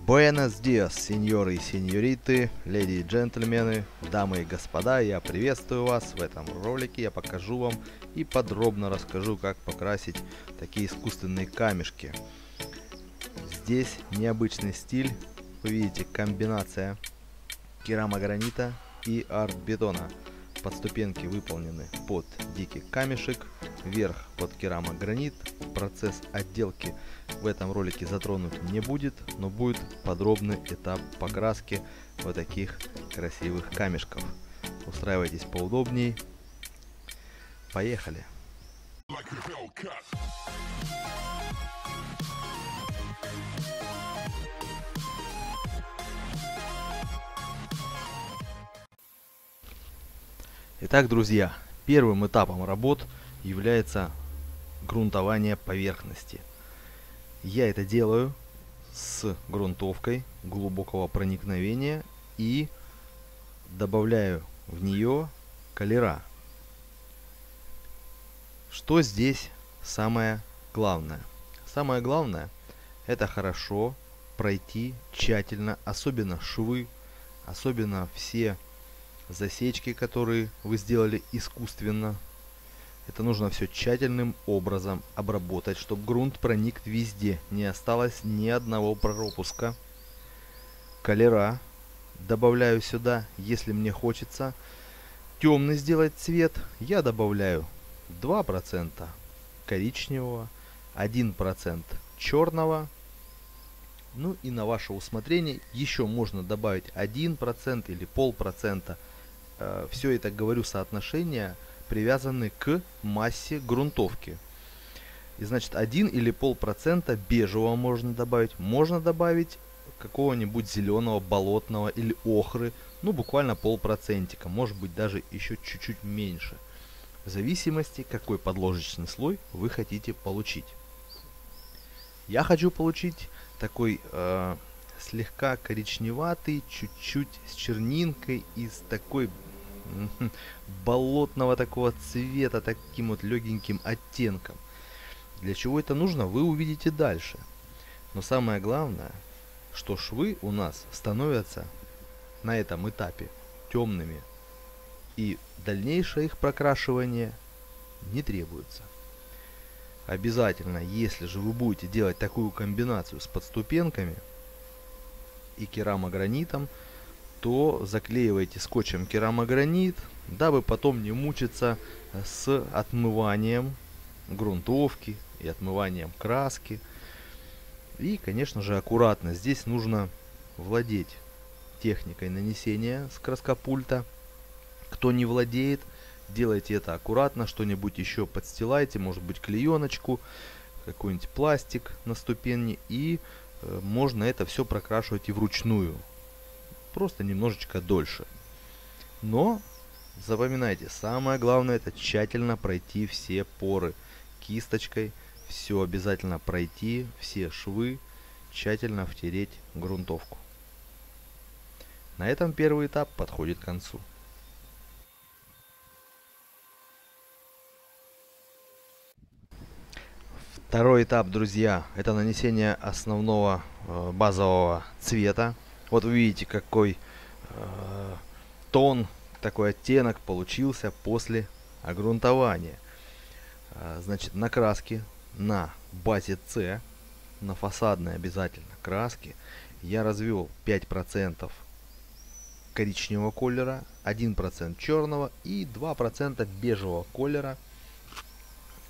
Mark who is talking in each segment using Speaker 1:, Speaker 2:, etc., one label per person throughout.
Speaker 1: Буэнос диас, сеньоры и сеньориты, леди и джентльмены, дамы и господа, я приветствую вас. В этом ролике я покажу вам и подробно расскажу, как покрасить такие искусственные камешки. Здесь необычный стиль, вы видите, комбинация керамогранита и арт-бетона. Подступенки выполнены под дикий камешек, верх под керамогранит. Процесс отделки в этом ролике затронут не будет, но будет подробный этап покраски вот таких красивых камешков. Устраивайтесь поудобней. Поехали! Итак, друзья, первым этапом работ является грунтование поверхности. Я это делаю с грунтовкой глубокого проникновения и добавляю в нее колера. Что здесь самое главное? Самое главное — это хорошо пройти тщательно, особенно швы, особенно все засечки, которые вы сделали искусственно. Это нужно все тщательным образом обработать, чтобы грунт проник везде, не осталось ни одного пропуска. Колера добавляю сюда, если мне хочется темный сделать цвет, я добавляю 2% коричневого, 1% черного. Ну и на ваше усмотрение еще можно добавить 1% или 0,5%. Все это, говорю, соотношения привязаны к массе грунтовки. И значит 1 или 0,5% бежевого можно добавить какого-нибудь зеленого, болотного или охры, ну буквально полпроцентика, может быть даже еще чуть-чуть меньше, в зависимости, какой подложечный слой вы хотите получить. Я хочу получить такой слегка коричневатый, чуть-чуть с чернинкой и с такой болотного такого цвета, таким вот легеньким оттенком. Для чего это нужно, вы увидите дальше. Но самое главное, что швы у нас становятся на этом этапе темными, и дальнейшее их прокрашивание не требуется. Обязательно, если же вы будете делать такую комбинацию с подступенками и керамогранитом, то заклеивайте скотчем керамогранит, дабы потом не мучиться с отмыванием грунтовки и отмыванием краски. И, конечно же, аккуратно. Здесь нужно владеть техникой нанесения с краскопульта. Кто не владеет, делайте это аккуратно, что-нибудь еще подстилайте, может быть клееночку, какой-нибудь пластик на ступени, и можно это все прокрашивать и вручную. Просто немножечко дольше. Но запоминайте, самое главное — это тщательно пройти все поры кисточкой, все обязательно пройти, все швы, тщательно втереть грунтовку. На этом первый этап подходит к концу. Второй этап, друзья, это нанесение основного базового цвета. Вот вы видите, какой тон, такой оттенок получился после огрунтования. Значит, на краске на базе С, на фасадной обязательно краски, я развел 5% коричневого колера, 1% черного и 2% бежевого колера.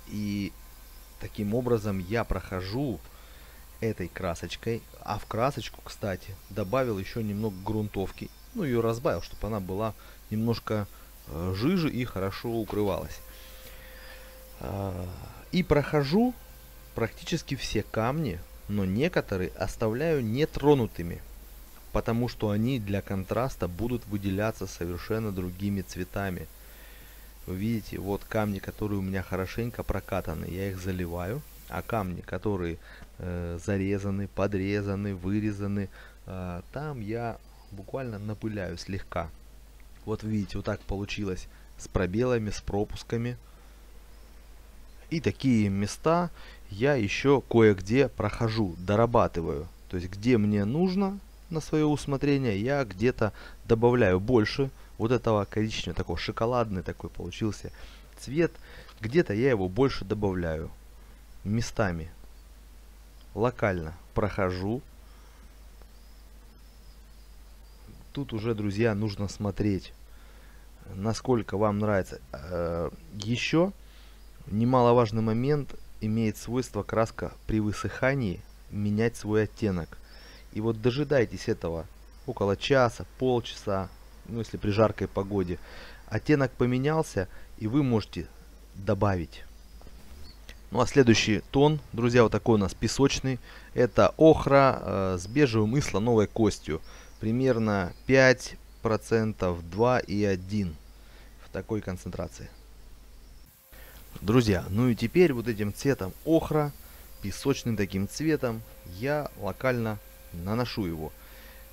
Speaker 1: И таким образом я прохожу этой красочкой, а в красочку, кстати, добавил еще немного грунтовки, ну ее разбавил, чтобы она была немножко жиже и хорошо укрывалась. И прохожу практически все камни, но некоторые оставляю нетронутыми, потому что они для контраста будут выделяться совершенно другими цветами. Вы видите, вот камни, которые у меня хорошенько прокатаны, я их заливаю. А камни, которые зарезаны, подрезаны, вырезаны, там я буквально напыляю слегка. Вот видите, вот так получилось с пробелами, с пропусками. И такие места я еще кое-где прохожу, дорабатываю. То есть где мне нужно на свое усмотрение, я где-то добавляю больше вот этого коричневого, такой шоколадный такой получился цвет. Где-то я его больше добавляю местами. Локально прохожу. Тут уже, друзья, нужно смотреть, насколько вам нравится. Еще немаловажный момент: имеет свойство краска при высыхании менять свой оттенок. И вот дожидайтесь этого около часа, полчаса, ну если при жаркой погоде. Оттенок поменялся, и вы можете добавить. Ну а следующий тон, друзья, вот такой у нас песочный. Это охра с бежевым и слоновой костью. Примерно 5%, 2,1 в такой концентрации. Друзья, ну и теперь вот этим цветом охра, песочным таким цветом, я локально наношу его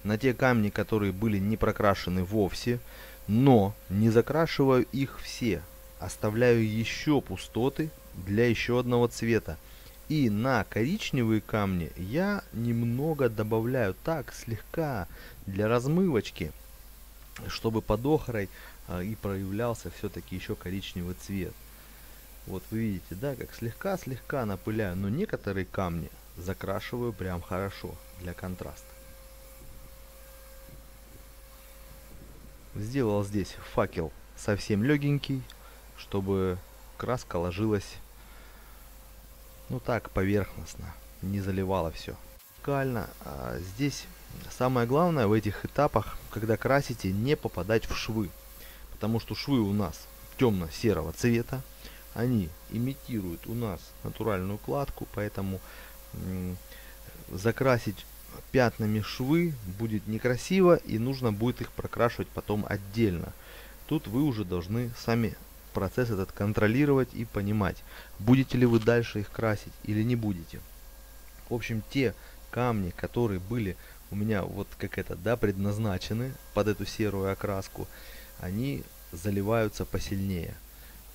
Speaker 1: на те камни, которые были не прокрашены вовсе, но не закрашиваю их все. Оставляю еще пустоты для еще одного цвета. И на коричневые камни я немного добавляю, так, слегка, для размывочки, чтобы под охрой и проявлялся все-таки еще коричневый цвет. Вот вы видите, да, как слегка-слегка напыляю, но некоторые камни закрашиваю прям хорошо для контраста. Сделал здесь факел совсем легенький, чтобы краска ложилась, ну так, поверхностно, не заливала все. Здесь самое главное в этих этапах, когда красите, не попадать в швы, потому что швы у нас темно-серого цвета, они имитируют у нас натуральную кладку, поэтому закрасить пятнами швы будет некрасиво, и нужно будет их прокрашивать потом отдельно. Тут вы уже должны сами процесс этот контролировать и понимать, будете ли вы дальше их красить или не будете. В общем, те камни, которые были у меня вот как это, да, предназначены под эту серую окраску, они заливаются посильнее.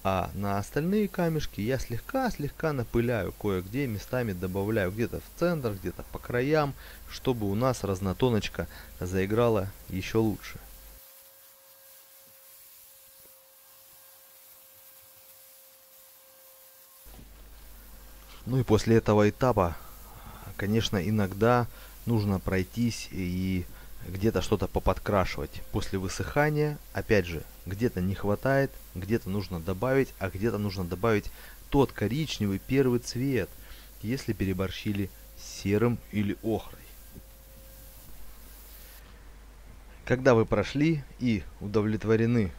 Speaker 1: А на остальные камешки я слегка-слегка напыляю, кое-где местами добавляю, где-то в центр, где-то по краям, чтобы у нас разнотоночка заиграла еще лучше. Ну и после этого этапа, конечно, иногда нужно пройтись и где-то что-то поподкрашивать. После высыхания, опять же, где-то не хватает, где-то нужно добавить, а где-то нужно добавить тот коричневый первый цвет, если переборщили с серым или охрой. Когда вы прошли и удовлетворены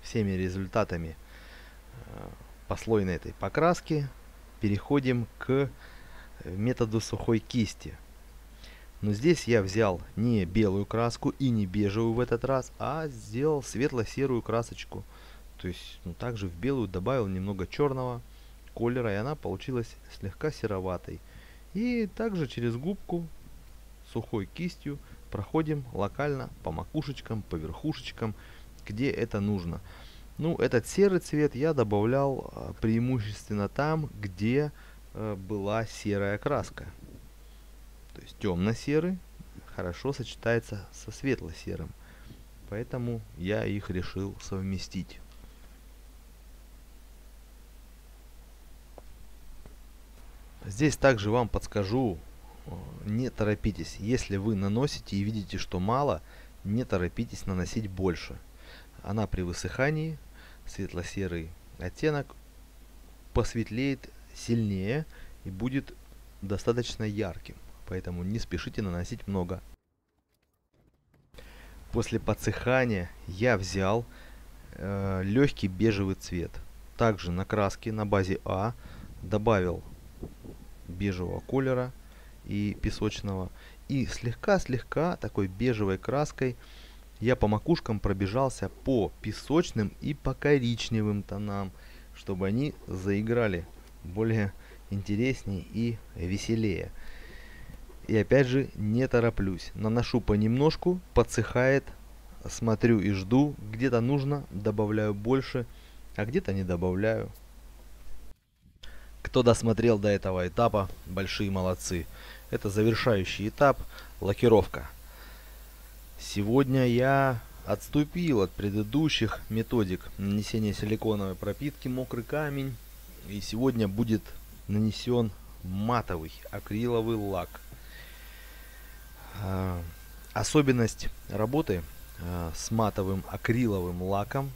Speaker 1: всеми результатами послойной этой покраски, переходим к методу сухой кисти. Но здесь я взял не белую краску и не бежевую в этот раз, а сделал светло-серую красочку. То есть, ну, также в белую добавил немного черного колера, и она получилась слегка сероватой. И также через губку сухой кистью проходим локально по макушечкам, по верхушечкам, где это нужно. Ну, этот серый цвет я добавлял преимущественно там, где была серая краска. То есть темно-серый хорошо сочетается со светло-серым. Поэтому я их решил совместить. Здесь также вам подскажу, не торопитесь. Если вы наносите и видите, что мало, не торопитесь наносить больше. Она при высыхании, светло-серый оттенок, посветлеет сильнее и будет достаточно ярким. Поэтому не спешите наносить много. После подсыхания я взял легкий бежевый цвет. Также на краске на базе А добавил бежевого колера и песочного. И слегка-слегка такой бежевой краской я по макушкам пробежался по песочным и по коричневым тонам, чтобы они заиграли более интереснее и веселее. И опять же не тороплюсь, наношу понемножку, подсыхает, смотрю и жду, где-то нужно, добавляю больше, а где-то не добавляю. Кто досмотрел до этого этапа, большие молодцы. Это завершающий этап, лакировка. Сегодня я отступил от предыдущих методик нанесения силиконовой пропитки мокрый камень. И сегодня будет нанесен матовый акриловый лак. Особенность работы с матовым акриловым лаком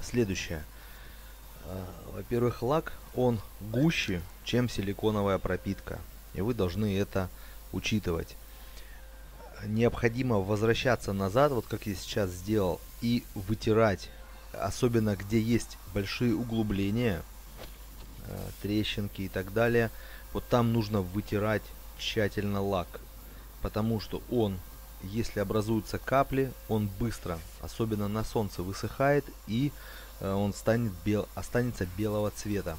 Speaker 1: следующая. Во-первых, лак он гуще, чем силиконовая пропитка, и вы должны это учитывать. Необходимо возвращаться назад, вот как я сейчас сделал, и вытирать, особенно где есть большие углубления, трещинки и так далее. Вот там нужно вытирать тщательно лак, потому что он, если образуются капли, он быстро, особенно на солнце, высыхает, и он останется белого цвета.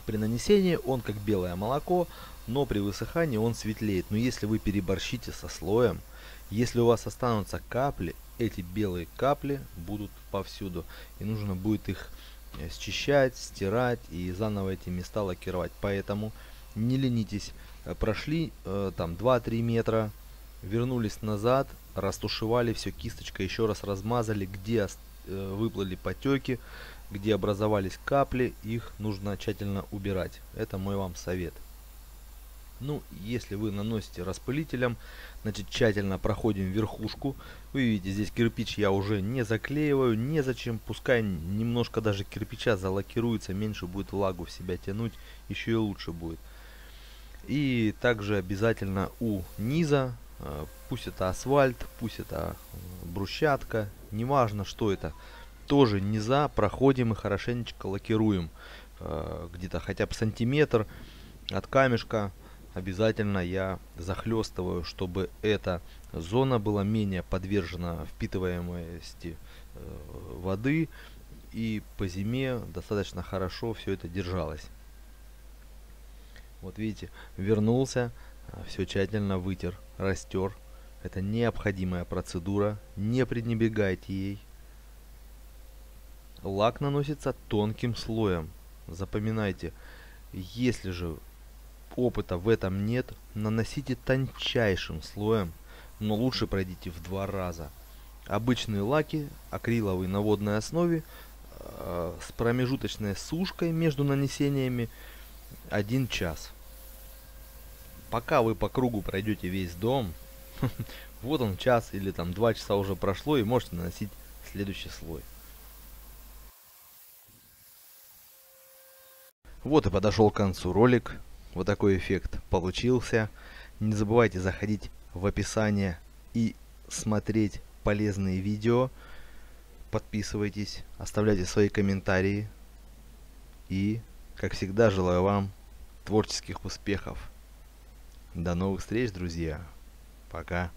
Speaker 1: При нанесении он как белое молоко, но при высыхании он светлеет. Но если вы переборщите со слоем, если у вас останутся капли, эти белые капли будут повсюду. И нужно будет их счищать, стирать и заново эти места лакировать. Поэтому не ленитесь. Прошли там 2-3 метра, вернулись назад, растушевали все кисточкой, еще раз размазали, где выплыли потеки, где образовались капли, их нужно тщательно убирать. Это мой вам совет. Ну, если вы наносите распылителем, значит тщательно проходим верхушку. Вы видите, здесь кирпич я уже не заклеиваю, незачем. Пускай немножко даже кирпича залакируется, меньше будет влагу в себя тянуть, еще и лучше будет. И также обязательно у низа, пусть это асфальт, пусть это брусчатка, неважно что это, тоже низа проходим и хорошенечко лакируем. Где-то хотя бы сантиметр от камешка обязательно я захлестываю, чтобы эта зона была менее подвержена впитываемости воды, и по зиме достаточно хорошо все это держалось. Вот видите, вернулся, все тщательно вытер, растер. Это необходимая процедура, не пренебрегайте ей. Лак наносится тонким слоем. Запоминайте, если же опыта в этом нет, наносите тончайшим слоем, но лучше пройдите в 2 раза. Обычные лаки, акриловые на водной основе, с промежуточной сушкой между нанесениями 1 час. Пока вы по кругу пройдете весь дом, вот он час или там 2 часа уже прошло, и можете наносить следующий слой. Вот и подошел к концу ролик. Вот такой эффект получился. Не забывайте заходить в описание и смотреть полезные видео. Подписывайтесь, оставляйте свои комментарии. И, как всегда, желаю вам творческих успехов. До новых встреч, друзья. Пока.